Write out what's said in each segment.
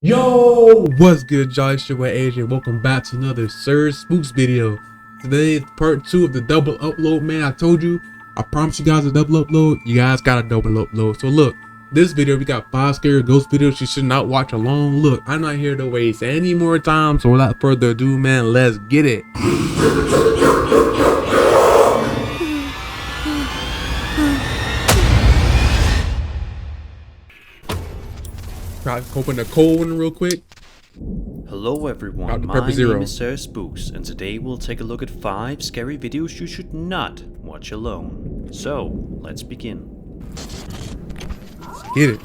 Yo, what's good, y'all? It's your boy AJ. Welcome back to another Sir Spooks video. Today is part 2 of the double upload. Man, I told you, I promised you guys a double upload. You guys got a double upload. So look, this video, we got 5 scary ghost videos you should not watch alone. Look, I'm not here to waste any more time. So without further ado, man, let's get it. Try to open the cold one real quick. Hello everyone, my name is Sir Spooks, and today we'll take a look at 5 scary videos you should not watch alone. So, let's begin. Get it.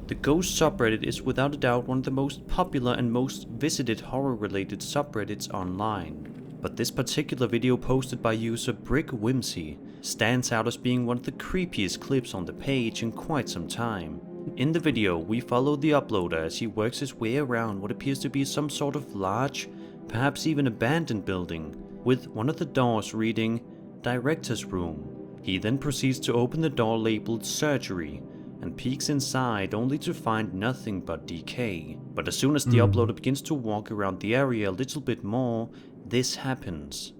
The Ghost subreddit is without a doubt one of the most popular and most visited horror-related subreddits online. But this particular video posted by user Brick Whimsy stands out as being one of the creepiest clips on the page in quite some time. In the video, we follow the uploader as he works his way around what appears to be some sort of large, perhaps even abandoned building, with one of the doors reading Director's Room. He then proceeds to open the door labeled Surgery, and peeks inside only to find nothing but decay. But as soon as the uploader begins to walk around the area a little bit more, this happens.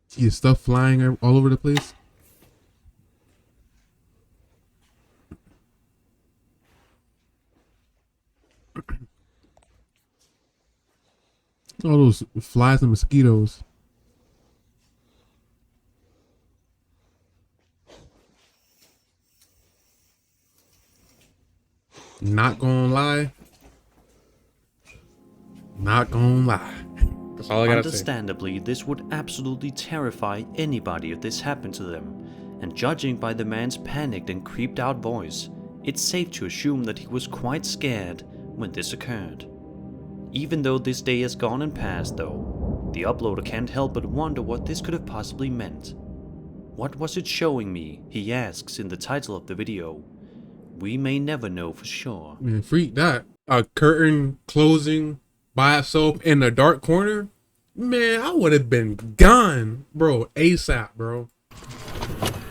See stuff flying all over the place. All those flies and mosquitoes. Not gonna lie. Not gonna lie. That's all I gotta say. Understandably, this would absolutely terrify anybody if this happened to them, and judging by the man's panicked and creeped out voice, it's safe to assume that he was quite scared when this occurred. Even though this day has gone and passed though, the uploader can't help but wonder what this could have possibly meant. What was it showing me, he asks in the title of the video. We may never know for sure. Man, freak that. A curtain closing by itself in a dark corner? Man, I would have been gone. Bro, ASAP, bro.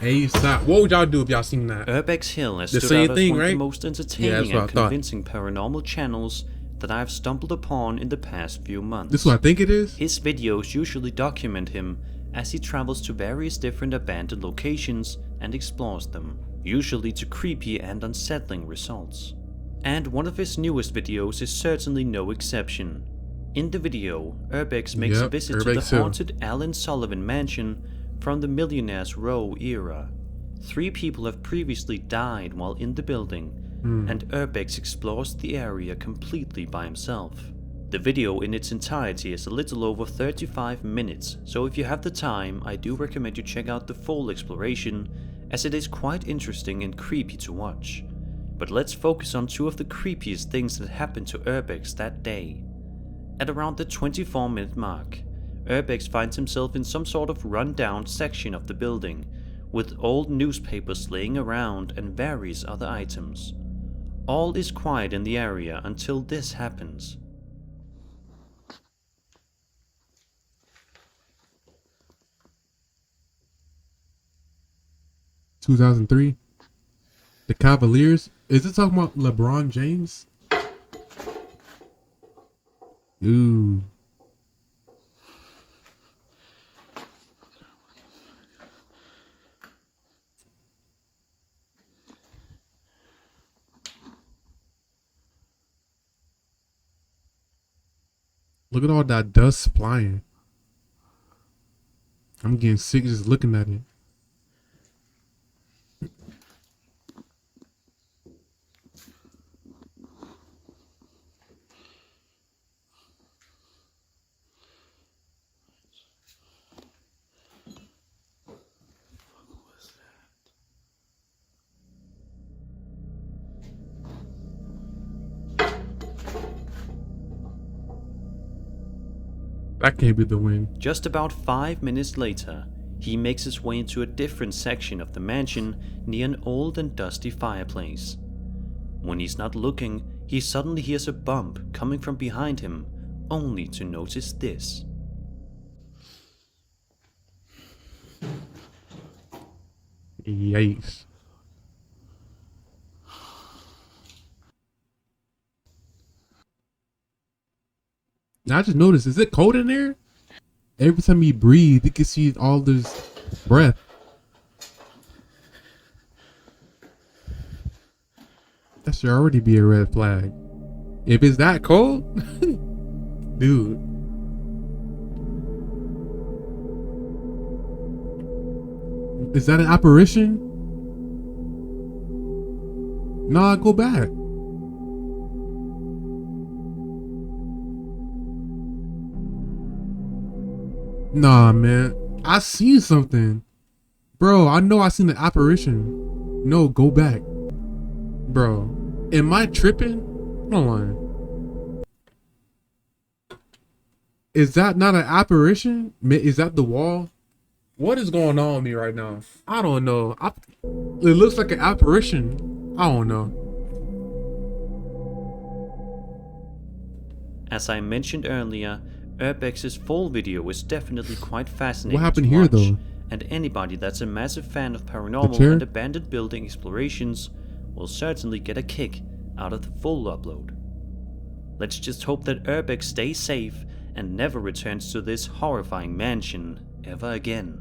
ASAP. What would y'all do if y'all seen that? Urbex Hill has The stood same out as thing, one of right? the most entertaining and convincing paranormal channels that I've stumbled upon in the past few months. This is what I think it is? His videos usually document him as he travels to various different abandoned locations and explores them, usually to creepy and unsettling results. And one of his newest videos is certainly no exception. In the video, Urbex makes a visit to the haunted Alan Sullivan mansion from the Millionaire's Row era. 3 people have previously died while in the building, and Urbex explores the area completely by himself. The video in its entirety is a little over 35 minutes, so if you have the time, I do recommend you check out the full exploration, as it is quite interesting and creepy to watch. But let's focus on 2 of the creepiest things that happened to Urbex that day. At around the 24-minute mark, Urbex finds himself in some sort of run-down section of the building, with old newspapers laying around and various other items. All is quiet in the area until this happens. (2003) The Cavaliers? Is it talking about LeBron James? Ooh. Look at all that dust flying. I'm getting sick just looking at it. That can't be the wind. Just about 5 minutes later, he makes his way into a different section of the mansion near an old and dusty fireplace. When he's not looking, he suddenly hears a bump coming from behind him, only to notice this. Yikes. Now I just noticed, is it cold in there? Every time you breathe, you can see all this breath. That should already be a red flag. If it's that cold, dude. Is that an apparition? Nah, go back. Nah, man. I seen something. Bro, I know I seen the apparition. No, go back. Bro, am I tripping? Hold on. Is that not an apparition? Is that the wall? What is going on with me right now? I don't know. It looks like an apparition. I don't know. As I mentioned earlier, Urbex's full video is definitely quite fascinating. What happened to here watch, though? And anybody that's a massive fan of paranormal and abandoned building explorations will certainly get a kick out of the full upload. Let's just hope that Urbex stays safe and never returns to this horrifying mansion ever again.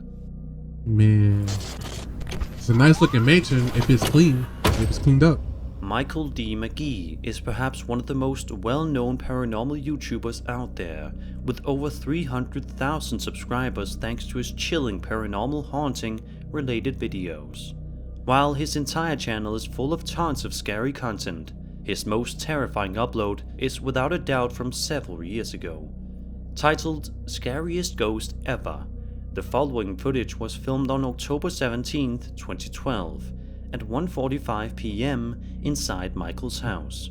Man, it's a nice looking mansion if it's clean, if it's cleaned up. Michael D. McGee is perhaps one of the most well-known paranormal YouTubers out there, with over 300,000 subscribers thanks to his chilling paranormal haunting related videos. While his entire channel is full of tons of scary content, his most terrifying upload is without a doubt from several years ago. Titled Scariest Ghost Ever, the following footage was filmed on October 17th, 2012 at 1:45 p.m. inside Michael's house.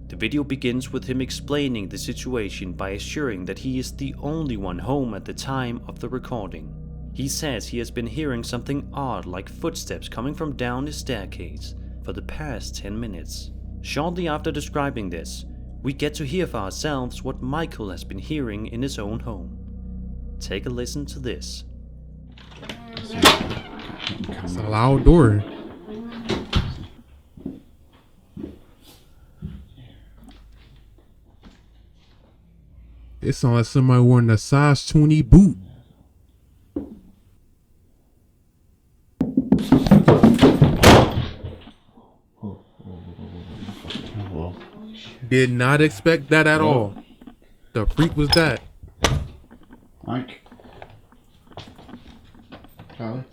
The video begins with him explaining the situation by assuring that he is the only one home at the time of the recording. He says he has been hearing something odd like footsteps coming from down his staircase for the past 10 minutes. Shortly after describing this, we get to hear for ourselves what Michael has been hearing in his own home. Take a listen to this. It's a loud door. It sounds like somebody wearing a size 20 boot. Did not expect that at all. The freak was that? Mike. Tyler.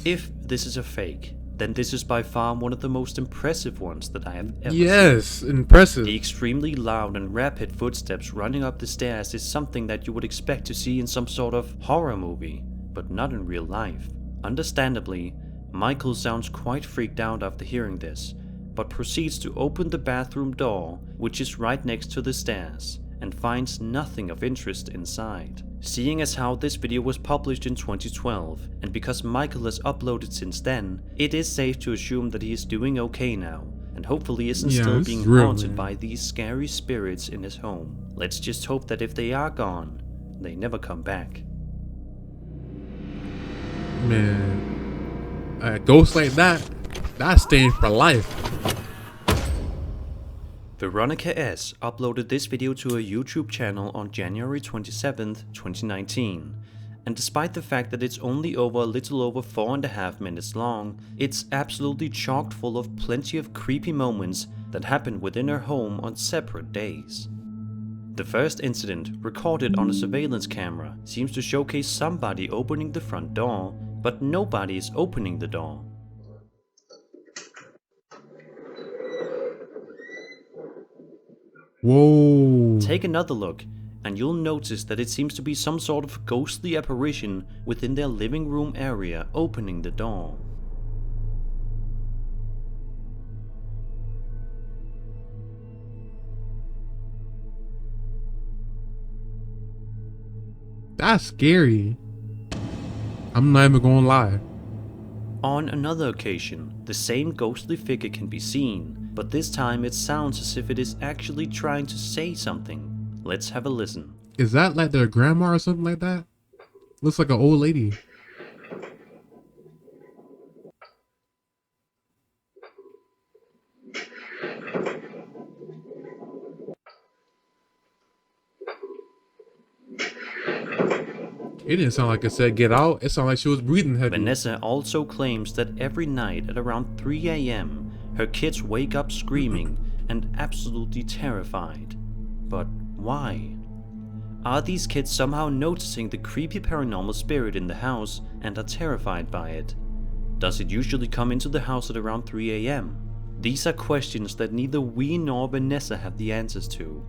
If this is a fake, then this is by far one of the most impressive ones that I have ever Yes, seen. impressive. The extremely loud and rapid footsteps running up the stairs is something that you would expect to see in some sort of horror movie, but not in real life. Understandably, Michael sounds quite freaked out after hearing this, but proceeds to open the bathroom door, which is right next to the stairs, and finds nothing of interest inside. Seeing as how this video was published in 2012, and because Michael has uploaded since then, it is safe to assume that he is doing okay now, and hopefully isn't still being haunted by these scary spirits in his home. Let's just hope that if they are gone, they never come back. Man, a ghost like that's staying for life. Veronica S. uploaded this video to her YouTube channel on January 27th, 2019, and despite the fact that it's only a little over 4.5 minutes long, it's absolutely chock full of plenty of creepy moments that happened within her home on separate days. The first incident, recorded on a surveillance camera, seems to showcase somebody opening the front door, but nobody is opening the door. Whoa. Take another look, and you'll notice that it seems to be some sort of ghostly apparition within their living room area opening the door. That's scary. I'm not even gonna lie. On another occasion, the same ghostly figure can be seen, but this time it sounds as if it is actually trying to say something. Let's have a listen. Is that like their grandma or something like that? Looks like an old lady. It didn't sound like it said get out. It sounded like she was breathing heavy. Vanessa also claims that every night at around 3 a.m. her kids wake up screaming and absolutely terrified. But why? Are these kids somehow noticing the creepy paranormal spirit in the house and are terrified by it? Does it usually come into the house at around 3 a.m.? These are questions that neither we nor Vanessa have the answers to.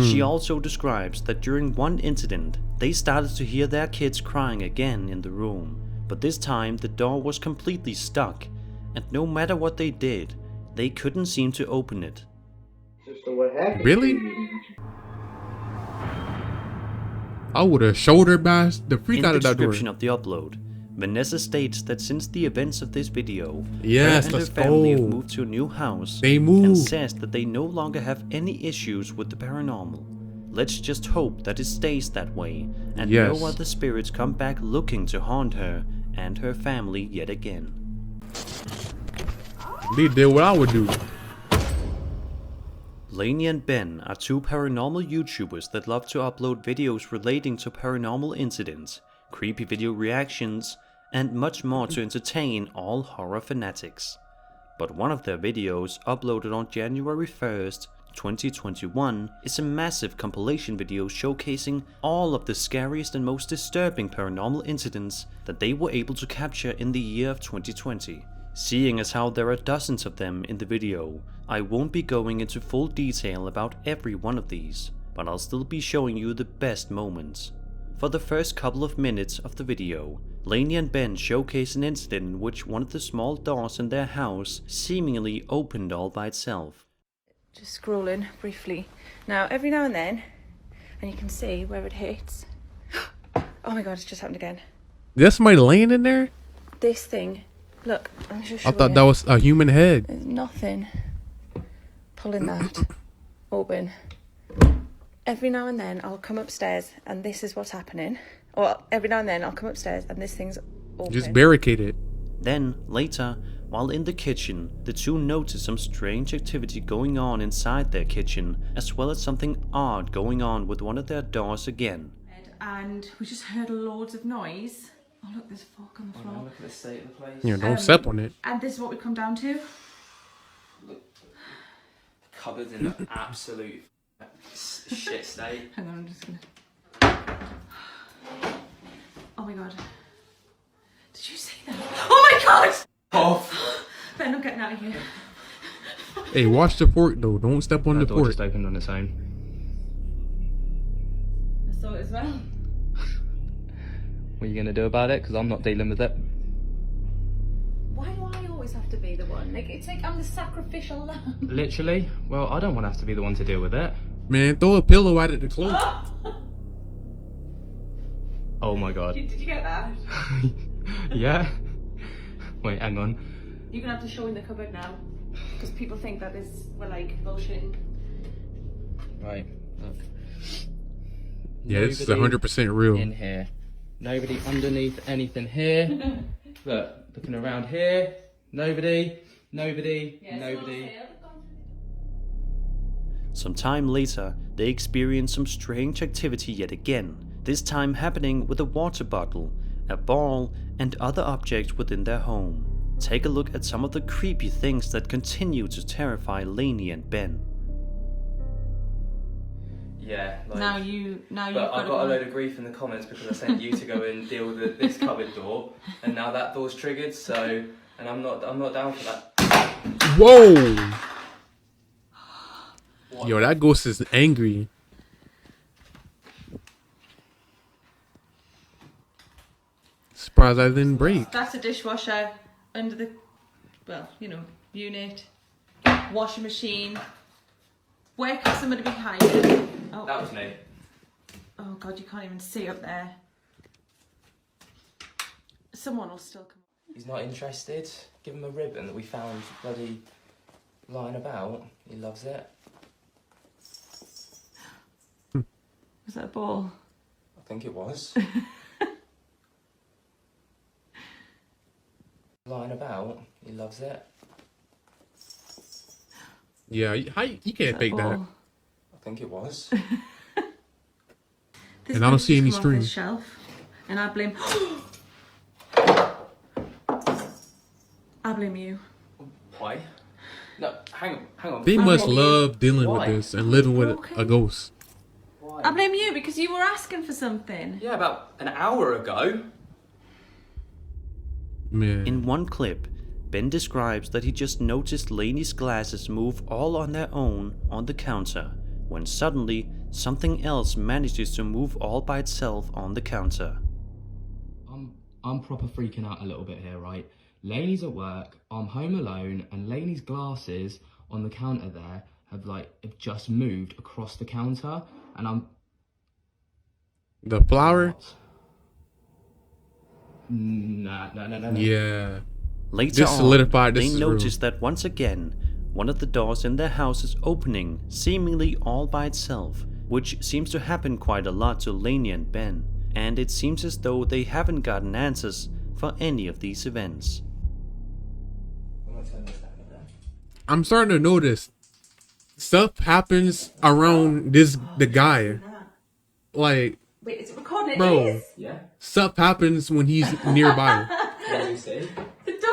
She also describes that during one incident, they started to hear their kids crying again in the room, but this time the door was completely stuck, and no matter what they did, they couldn't seem to open it. Really? I would have shoulder bashed the freak In out the of that door. description of the upload, Vanessa states that since the events of this video, Yes, her and her let's family have go. moved to a new house, They and moved. says that they no longer have any issues with the paranormal. Let's just hope that it stays that way, and Yes. no other spirits come back looking to haunt her and her family yet again. They did what I would do. Lainey and Ben are two paranormal YouTubers that love to upload videos relating to paranormal incidents, creepy video reactions, and much more to entertain all horror fanatics. But one of their videos, uploaded on January 1st, 2021, is a massive compilation video showcasing all of the scariest and most disturbing paranormal incidents that they were able to capture in the year of 2020. Seeing as how there are dozens of them in the video, I won't be going into full detail about every one of these, but I'll still be showing you the best moments. For the first couple of minutes of the video, Lainey and Ben showcase an incident in which one of the small doors in their house seemingly opened all by itself. Just scrolling briefly. Now, every now and then, and you can see where it hits. Oh my god, it's just happened again. There's somebody laying in there? This thing. Look, I'm just I showing thought you. that was a human head. There's nothing. Pulling that open. Every now and then I'll come upstairs and this is what's happening. Or every now and then I'll come upstairs and this thing's open. Just barricaded. Then, later, while in the kitchen, the two notice some strange activity going on inside their kitchen, as well as something odd going on with one of their doors again. And we just heard loads of noise. Oh look, there's a fork on the floor. Look at the state of the place. Yeah, don't step on it. And this is what we come down to. Cupboards in an absolute shit state. Hang on, I'm just gonna... Oh my god. Did you see that? Oh my god! Off. Ben, I'm getting out of here. Hey, watch the fork though. Don't step on the That door fork. just opened on its own. I saw it as well. What are you gonna do about it? Because I'm not dealing with it. Why do I always have to be the one? Like, it's like I'm the sacrificial lamb. Literally? Well, I don't want to have to be the one to deal with it. Man, throw a pillow at it to close. Oh my god. Did you get that? Yeah? Wait, hang on. You're gonna have to show in the cupboard now. Because people think that we're like bullshitting. Right, look. Yeah, this is Nobody 100% real. in here. Nobody underneath anything here. Look, looking around here. Nobody. Nobody. Nobody. Some time later, they experience some strange activity yet again, this time happening with a water bottle, a ball, and other objects within their home. Take a look at some of the creepy things that continue to terrify Lainey and Ben. Yeah, like, Now you've but I got a load of grief in the comments because I sent you to go and deal with this cupboard door, and now that door's triggered. So, and I'm not down for that. Whoa! Yo, that ghost is angry. Surprised I didn't break. That's a dishwasher under the, well, you know, unit, washing machine. Where could somebody be hiding? Oh. That was me. Oh god, you can't even see up there. Someone will still come. He's not interested. Give him a ribbon that we found bloody lying about. He loves it. Was that a ball? I think it was. Lying about. He loves it. Yeah, you can't fake that. I think it was. And I don't see any string. Shelf, and I blame. I blame you. Why? No, hang on. They must blame you. love dealing Why? with this and living with Okay. a ghost. Why? I blame you because you were asking for something. Yeah, about an hour ago. Man. In one clip, Ben describes that he just noticed Lainey's glasses move all on their own on the counter, when suddenly something else manages to move all by itself on the counter. I'm proper freaking out a little bit here, right? Lainey's at work, I'm home alone, and Lainey's glasses on the counter there have just moved across the counter, and I'm... The flower? What? No. Later Yeah. Just on, solidified this they is real. notice that once again, one of the doors in their house is opening, seemingly all by itself, which seems to happen quite a lot to Lainey and Ben, and it seems as though they haven't gotten answers for any of these events. I'm starting to notice stuff happens around the guy. Like, Wait, is it recording? bro, Yeah. stuff happens when he's nearby. What do you see?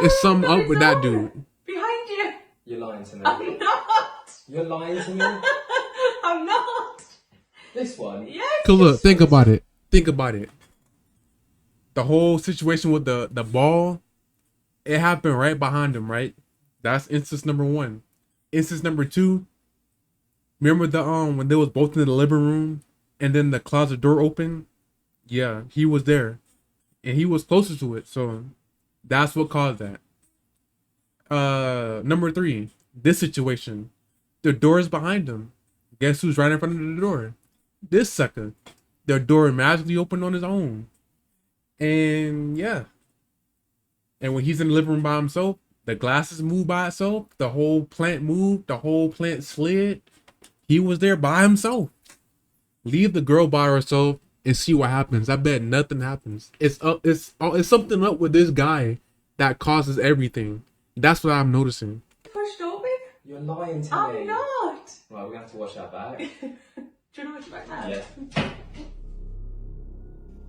There's something up with that dude. Behind you. You're lying to me. I'm not. You're lying to me? I'm not. This one? Yes. Cause look, think about it. Think about it. The whole situation with the ball, it happened right behind him, right? That's instance number 1. Instance number 2. Remember the when they was both in the living room and then the closet door opened? Yeah, he was there. And he was closer to it, so that's what caused that. Number 3, this situation. The door is behind him. Guess who's right in front of the door? This sucker. The door magically opened on his own. And yeah. And when he's in the living room by himself, the glasses moved by itself. The whole plant moved. The whole plant slid. He was there by himself. Leave the girl by herself and see what happens. I bet nothing happens. It's something up with this guy that causes everything. That's what I'm noticing. Pushed open? You're lying to me. I'm not. Right, we're gonna have to watch that back. Do you know what you're about now? Yeah.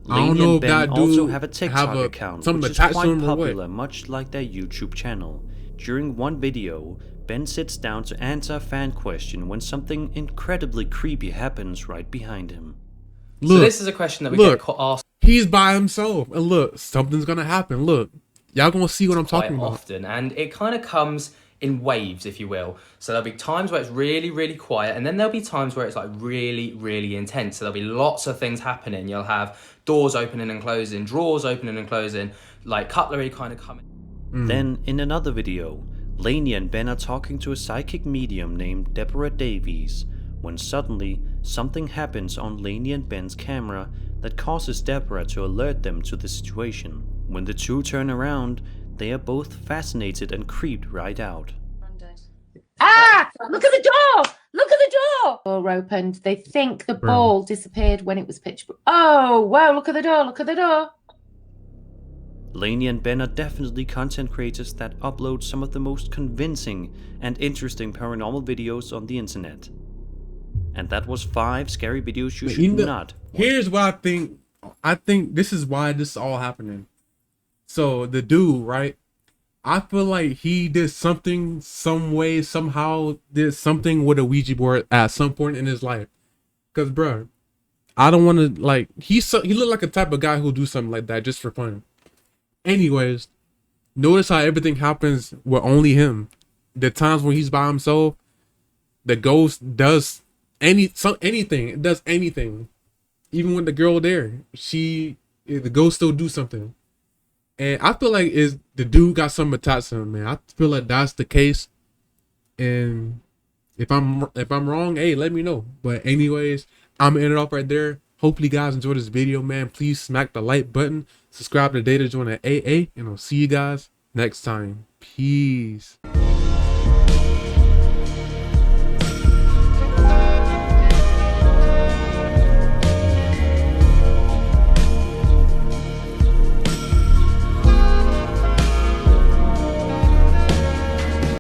I don't Lainey know and if Ben that also dude have a TikTok have a- account, something which is attached to quite him or what? popular, much like their YouTube channel. During one video, Ben sits down to answer a fan question when something incredibly creepy happens right behind him. Look, So this is a question that we look. get asked he's by himself. And look, something's gonna happen. Look, y'all gonna see what I'm quite talking about. often, and it kind of comes in waves, if you will. So there'll be times where it's really, really quiet, and then there'll be times where it's like really, really intense. So there'll be lots of things happening. You'll have doors opening and closing, drawers opening and closing, like cutlery kind of coming. Then, in another video, Lainey and Ben are talking to a psychic medium named Deborah Davies, when suddenly something happens on Lainey and Ben's camera that causes Deborah to alert them to the situation. When the two turn around, they are both fascinated and creeped right out. Ah! Look at the door! Look at the door! Door opened. They think the ball disappeared when it was pitch black. Oh, wow, look at the door, look at the door. Lainey and Ben are definitely content creators that upload some of the most convincing and interesting paranormal videos on the internet. And that was 5 scary videos you But should you know- not. Here's what I think. I think this is why this is all happening. So the dude, right? I feel like he did something, some way, somehow did something with a Ouija board at some point in his life. Cause, bro, I don't want to like. He looked like a type of guy who'll do something like that just for fun. Anyways, notice how everything happens with only him. The times when he's by himself, the ghost does anything. It does anything. Even with the girl there, the ghost still do something. And I feel like the dude got something attached to him, man. I feel like that's the case. And if I'm wrong, hey, let me know. But anyways, I'm gonna end it off right there. Hopefully you guys enjoyed this video, man. Please smack the like button, subscribe to Data Join at AA, and I'll see you guys next time. Peace.